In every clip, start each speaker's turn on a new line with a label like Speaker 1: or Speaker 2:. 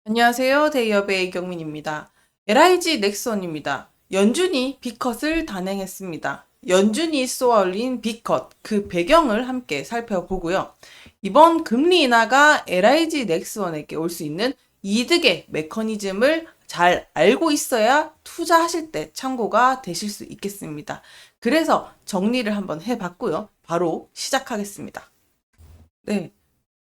Speaker 1: 안녕하세요. 데이업의 이경민입니다. LIG 넥슨입니다. 연준이 B컷을 단행했습니다. 연준이 쏘아올린 B컷, 그 배경을 함께 살펴보고요. 이번 금리 인하가 LIG 넥슨에게 올 수 있는 이득의 메커니즘을 잘 알고 있어야 투자하실 때 참고가 되실 수 있겠습니다. 그래서 정리를 한번 해봤고요. 바로 시작하겠습니다. 네.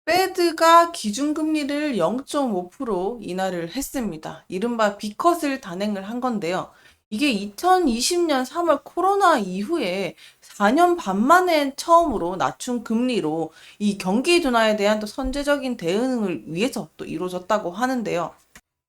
Speaker 1: 페드가 기준금리를 0.5% 인하를 했습니다. 이른바 B컷을 단행을 한 건데요. 이게 2020년 3월 코로나 이후에 4년 반 만에 처음으로 낮춘 금리로 이 경기 둔화에 대한 또 선제적인 대응을 위해서 또 이루어졌다고 하는데요.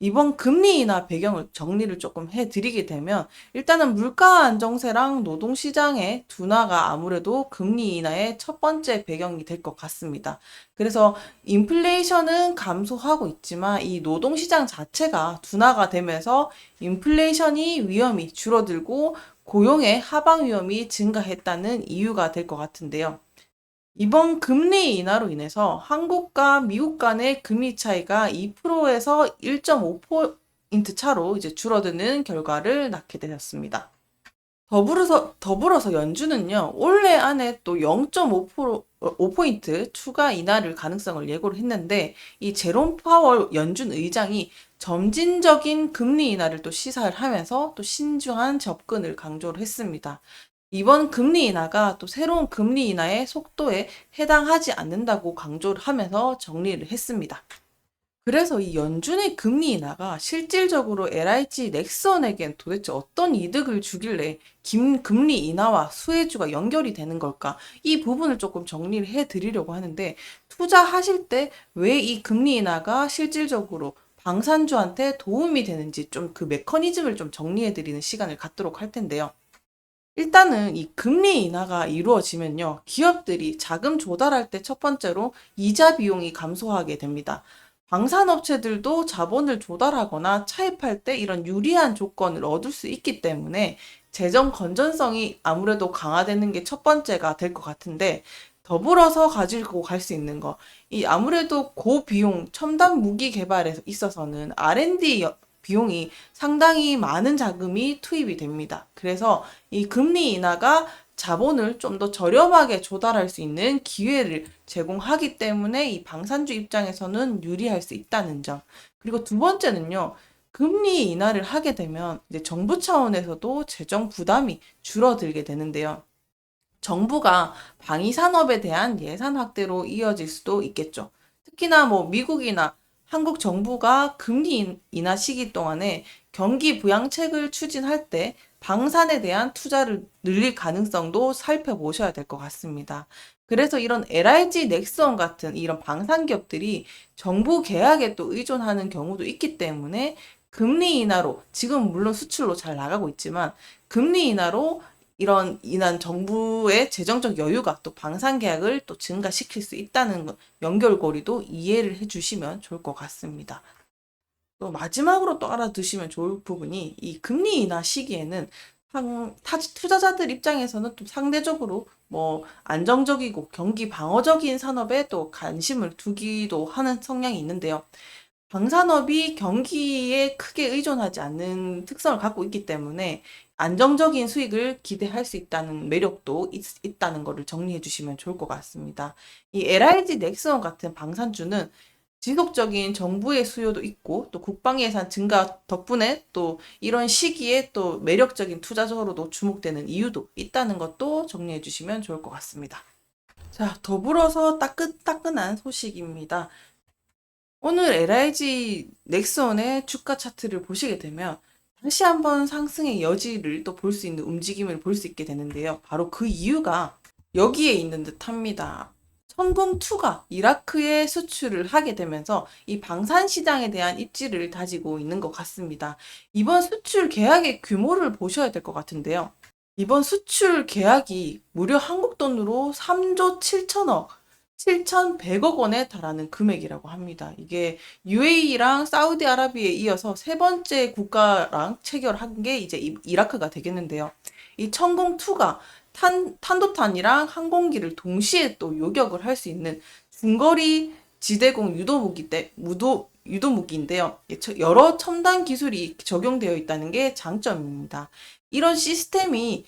Speaker 1: 이번 금리 인하 배경을 정리를 조금 해드리게 되면 일단은 물가 안정세랑 노동시장의 둔화가 아무래도 금리 인하의 첫 번째 배경이 될 것 같습니다. 그래서 인플레이션은 감소하고 있지만 이 노동시장 자체가 둔화가 되면서 인플레이션이 위험이 줄어들고 고용의 하방 위험이 증가했다는 이유가 될 것 같은데요. 이번 금리 인하로 인해서 한국과 미국 간의 금리 차이가 2%에서 1.5포인트 차로 이제 줄어드는 결과를 낳게 되었습니다. 더불어서 연준은요, 올해 안에 또 0.5포인트 추가 인하를 가능성을 예고를 했는데, 이 제롬 파월 연준 의장이 점진적인 금리 인하를 또 시사를 하면서 또 신중한 접근을 강조를 했습니다. 이번 금리 인하가 또 새로운 금리 인하의 속도에 해당하지 않는다고 강조를 하면서 정리를 했습니다. 그래서 이 연준의 금리 인하가 실질적으로 LIG 넥슨에겐 도대체 어떤 이득을 주길래 금리 인하와 수혜주가 연결이 되는 걸까? 이 부분을 조금 정리를 해 드리려고 하는데, 투자하실 때 왜 이 금리 인하가 실질적으로 방산주한테 도움이 되는지 좀 그 메커니즘을 좀 정리해 드리는 시간을 갖도록 할 텐데요. 일단은 이 금리 인하가 이루어지면요, 기업들이 자금 조달할 때 첫 번째로 이자 비용이 감소하게 됩니다. 방산업체들도 자본을 조달하거나 차입할 때 이런 유리한 조건을 얻을 수 있기 때문에 재정 건전성이 아무래도 강화되는 게 첫 번째가 될 것 같은데, 더불어서 가지고 갈 수 있는 거, 이 아무래도 고비용 첨단 무기 개발에 있어서는 R&D 비용이 상당히 많은 자금이 투입이 됩니다. 그래서 이 금리 인하가 자본을 좀 더 저렴하게 조달할 수 있는 기회를 제공하기 때문에 이 방산주 입장에서는 유리할 수 있다는 점. 그리고 두 번째는요. 금리 인하를 하게 되면 이제 정부 차원에서도 재정 부담이 줄어들게 되는데요. 정부가 방위 산업에 대한 예산 확대로 이어질 수도 있겠죠. 특히나 뭐 미국이나 한국 정부가 금리 인하 시기 동안에 경기 부양책을 추진할 때 방산에 대한 투자를 늘릴 가능성도 살펴보셔야 될 것 같습니다. 그래서 이런 LIG 넥슨 같은 이런 방산 기업들이 정부 계약에 또 의존하는 경우도 있기 때문에 금리 인하로 지금 물론 수출로 잘 나가고 있지만 금리 인하로 이런 인한 정부의 재정적 여유가 또 방산 계약을 또 증가시킬 수 있다는 연결고리도 이해를 해주시면 좋을 것 같습니다. 또 마지막으로 또 알아두시면 좋을 부분이 이 금리 인하 시기에는 투자자들 입장에서는 좀 상대적으로 뭐 안정적이고 경기 방어적인 산업에 또 관심을 두기도 하는 성향이 있는데요. 방산업이 경기에 크게 의존하지 않는 특성을 갖고 있기 때문에 안정적인 수익을 기대할 수 있다는 매력도 있다는 것을 정리해 주시면 좋을 것 같습니다. 이 LIG 넥슨 같은 방산주는 지속적인 정부의 수요도 있고 또 국방 예산 증가 덕분에 또 이런 시기에 또 매력적인 투자적으로도 주목되는 이유도 있다는 것도 정리해 주시면 좋을 것 같습니다. 자, 더불어서 따끈따끈한 소식입니다. 오늘 LIG 넥슨의 주가 차트를 보시게 되면 다시 한번 상승의 여지를 또 볼 수 있는 움직임을 볼 수 있게 되는데요. 바로 그 이유가 여기에 있는 듯 합니다. 천공2가 이라크에 수출을 하게 되면서 이 방산 시장에 대한 입지를 다지고 있는 것 같습니다. 이번 수출 계약의 규모를 보셔야 될 것 같은데요. 이번 수출 계약이 무려 한국 돈으로 3조 7천억, 7,100억 원에 달하는 금액이라고 합니다. 이게 UAE랑 사우디아라비아에 이어서 세 번째 국가랑 체결한 게 이제 이라크가 되겠는데요. 이 천공2가 탄도탄이랑 항공기를 동시에 또 요격을 할 수 있는 중거리 지대공 유도무기인데요. 여러 첨단 기술이 적용되어 있다는 게 장점입니다. 이런 시스템이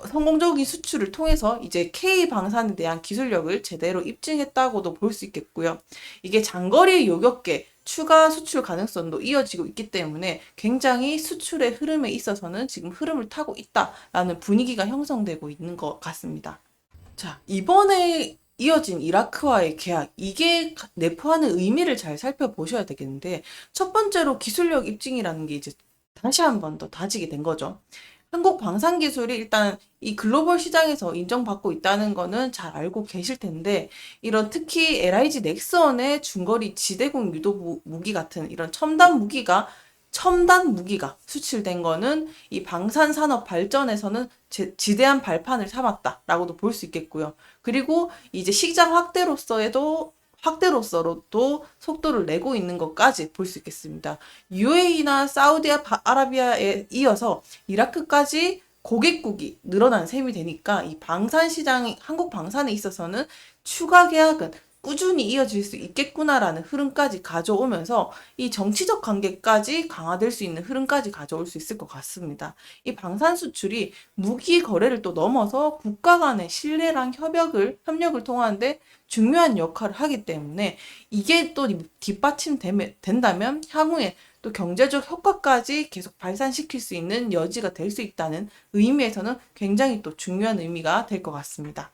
Speaker 1: 성공적인 수출을 통해서 이제 K 방산에 대한 기술력을 제대로 입증했다고도 볼 수 있겠고요. 이게 장거리 요격계 추가 수출 가능성도 이어지고 있기 때문에 굉장히 수출의 흐름에 있어서는 지금 흐름을 타고 있다라는 분위기가 형성되고 있는 것 같습니다. 자, 이번에 이어진 이라크와의 계약, 이게 내포하는 의미를 잘 살펴보셔야 되겠는데, 첫 번째로 기술력 입증이라는 게 이제 다시 한 번 더 다지게 된 거죠. 한국 방산 기술이 일단 이 글로벌 시장에서 인정받고 있다는 거는 잘 알고 계실 텐데, 이런 특히 LIG 넥슨의 중거리 지대공 유도 무기 같은 이런 첨단 무기가 수출된 거는 이 방산 산업 발전에서는 지대한 발판을 삼았다라고도 볼 수 있겠고요. 그리고 이제 시장 확대로서도 속도를 내고 있는 것까지 볼 수 있겠습니다. UAE나 사우디아라비아에 이어서 이라크까지 고객국이 늘어난 셈이 되니까 이 방산 시장, 한국 방산에 있어서는 추가 계약은 꾸준히 이어질 수 있겠구나라는 흐름까지 가져오면서 이 정치적 관계까지 강화될 수 있는 흐름까지 가져올 수 있을 것 같습니다. 이 방산 수출이 무기 거래를 또 넘어서 국가 간의 신뢰랑 협력을 통하는데 중요한 역할을 하기 때문에 이게 또 된다면 향후에 또 경제적 효과까지 계속 발산시킬 수 있는 여지가 될 수 있다는 의미에서는 굉장히 또 중요한 의미가 될 것 같습니다.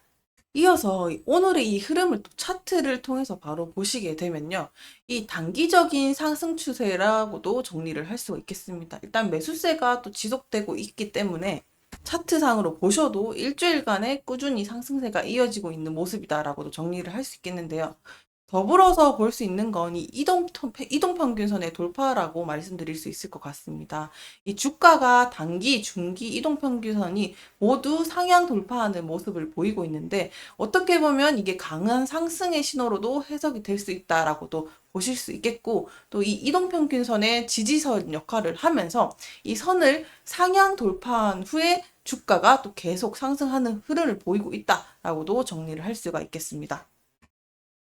Speaker 1: 이어서 오늘의 이 흐름을 또 차트를 통해서 바로 보시게 되면요. 이 단기적인 상승 추세라고도 정리를 할 수가 있겠습니다. 일단 매수세가 또 지속되고 있기 때문에 차트상으로 보셔도 일주일간의 꾸준히 상승세가 이어지고 있는 모습이다라고도 정리를 할 수 있겠는데요. 더불어서 볼 수 있는 건 이 이동평균선의 돌파라고 말씀드릴 수 있을 것 같습니다. 이 주가가 단기, 중기 이동평균선이 모두 상향 돌파하는 모습을 보이고 있는데 어떻게 보면 이게 강한 상승의 신호로도 해석이 될 수 있다라고도 보실 수 있겠고 또 이 이동평균선의 지지선 역할을 하면서 이 선을 상향 돌파한 후에 주가가 또 계속 상승하는 흐름을 보이고 있다라고도 정리를 할 수가 있겠습니다.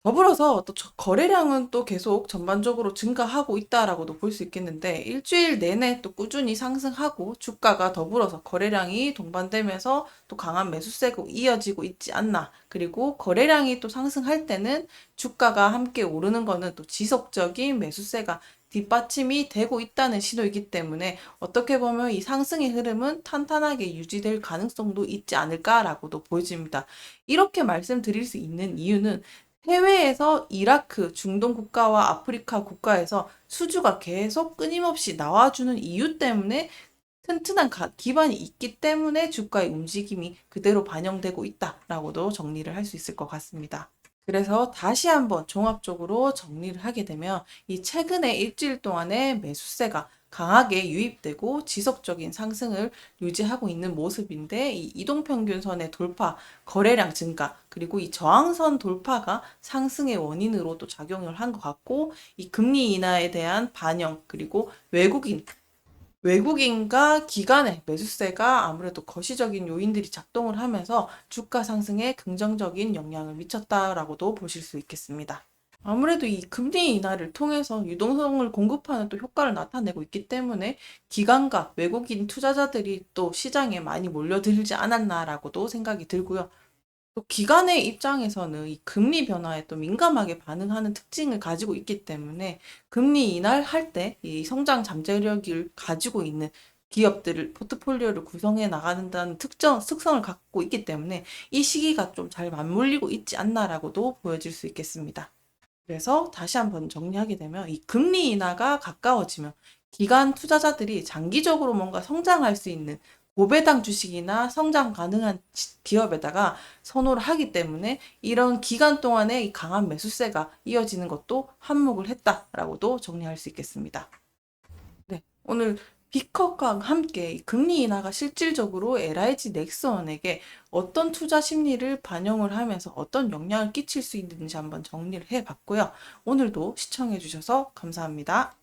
Speaker 1: 더불어서 또 거래량은 또 계속 전반적으로 증가하고 있다라고도 볼 수 있겠는데 일주일 내내 또 꾸준히 상승하고 주가가 더불어서 거래량이 동반되면서 또 강한 매수세가 이어지고 있지 않나. 그리고 거래량이 또 상승할 때는 주가가 함께 오르는 거는 또 지속적인 매수세가 뒷받침이 되고 있다는 신호이기 때문에 어떻게 보면 이 상승의 흐름은 탄탄하게 유지될 가능성도 있지 않을까라고도 보여집니다. 이렇게 말씀드릴 수 있는 이유는 해외에서 이라크, 중동 국가와 아프리카 국가에서 수주가 계속 끊임없이 나와주는 이유 때문에 튼튼한 기반이 있기 때문에 주가의 움직임이 그대로 반영되고 있다라고도 정리를 할 수 있을 것 같습니다. 그래서 다시 한번 종합적으로 정리를 하게 되면 이 최근에 일주일 동안의 매수세가 강하게 유입되고 지속적인 상승을 유지하고 있는 모습인데 이 이동평균선의 돌파, 거래량 증가, 그리고 이 저항선 돌파가 상승의 원인으로도 작용을 한 것 같고 이 금리 인하에 대한 반영, 그리고 외국인과 기관의 매수세가 아무래도 거시적인 요인들이 작동을 하면서 주가 상승에 긍정적인 영향을 미쳤다라고도 보실 수 있겠습니다. 아무래도 이 금리 인하를 통해서 유동성을 공급하는 또 효과를 나타내고 있기 때문에 기관과 외국인 투자자들이 또 시장에 많이 몰려들지 않았나라고도 생각이 들고요. 또 기관의 입장에서는 이 금리 변화에 또 민감하게 반응하는 특징을 가지고 있기 때문에 금리 인하할 때 이 성장 잠재력을 가지고 있는 기업들을 포트폴리오를 구성해 나가는다는 특성을 갖고 있기 때문에 이 시기가 좀 잘 맞물리고 있지 않나라고도 보여질 수 있겠습니다. 그래서 다시 한번 정리하게 되면 이 금리 인하가 가까워지면 기관 투자자들이 장기적으로 뭔가 성장할 수 있는 고배당 주식이나 성장 가능한 기업에다가 선호를 하기 때문에 이런 기간 동안에 이 강한 매수세가 이어지는 것도 한몫을 했다라고도 정리할 수 있겠습니다. 네, 오늘 비컷과 함께 이 금리 인하가 실질적으로 LIG 넥슨에게 어떤 투자 심리를 반영을 하면서 어떤 영향을 끼칠 수 있는지 한번 정리를 해봤고요. 오늘도 시청해주셔서 감사합니다.